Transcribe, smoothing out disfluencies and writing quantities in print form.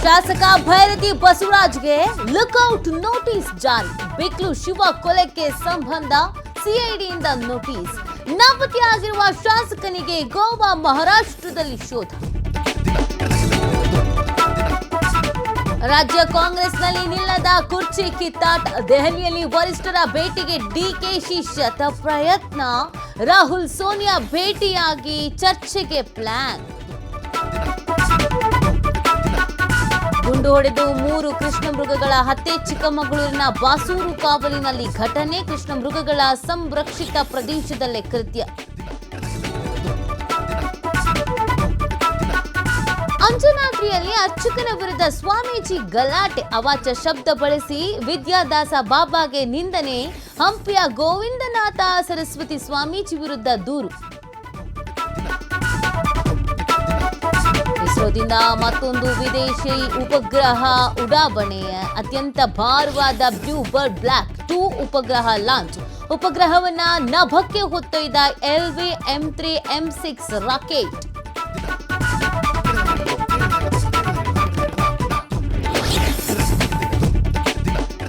ಶಾಸಕ Byrathi ಬಸವರಾಜ್ಗೆ lookout notice ಜಾರಿ. ಬಿಕ್ಲು ಶಿವ ಕೊಲೆಗೆ ಸಂಬಂಧ ಸಿಐಡಿಯಿಂದ ನೋಟಿಸ್. ನಾಪತ್ತೆಯಾಗಿರುವ ಶಾಸಕನಿಗೆ ಗೋವಾ ಮಹಾರಾಷ್ಟ್ರದಲ್ಲಿ ಶೋಧ. ರಾಜ್ಯ ಕಾಂಗ್ರೆಸ್ನಲ್ಲಿ ನಿಲ್ಲದ ಕುರ್ಚಿ ಕಿತ್ತಾಟ. ದೆಹಲಿಯಲ್ಲಿ ವರಿಷ್ಠರ ಭೇಟಿಗೆ ಡಿಕೆಶಿ ಶತ ಪ್ರಯತ್ನ. ರಾಹುಲ್ ಸೋನಿಯಾ ಭೇಟಿಯಾಗಿ ಚರ್ಚೆಗೆ ಪ್ಲಾನ್. ಗುಂಡು ಹೊಡೆದು 3 ಕೃಷ್ಣ ಮೃಗಗಳ ಹತ್ಯೆ. ಚಿಕ್ಕಮಗಳೂರಿನ ಬಾಸೂರು ಕಾವಲಿನಲ್ಲಿ ಘಟನೆ. ಕೃಷ್ಣ ಮೃಗಗಳ ಸಂರಕ್ಷಿತ ಪ್ರದೇಶದಲ್ಲೇ ಕೃತ್ಯ. ಅಂಜನಾದ್ರಿಯಲ್ಲಿ ಅರ್ಚಕನ ವಿರುದ್ಧ ಸ್ವಾಮೀಜಿ ಗಲಾಟೆ. ಅವಾಚ್ಯ ಶಬ್ದ ಬಳಸಿ ವಿದ್ಯಾದಾಸ ಬಾಬಾಗೆ ನಿಂದನೆ. ಹಂಪಿಯ ಗೋವಿಂದನಾಥ ಸರಸ್ವತಿ ಸ್ವಾಮೀಜಿ ವಿರುದ್ಧ ದೂರು. ಇಸ್ರೋದಿಂದ ಮತ್ತೊಂದು ವಿದೇಶಿ ಉಪಗ್ರಹ ಉಡಾವಣೆ. ಅತ್ಯಂತ ಭಾರವಾದ ಬ್ಲೂ ಬರ್ಡ್ ಬ್ಲಾಕ್ 2 ಉಪಗ್ರಹ ಲಾಂಚ್. ಉಪಗ್ರಹವನ್ನ ನಭಕ್ಕೆ ಹೊತ್ತೊಯ್ದ LV-M3 M6 rocket.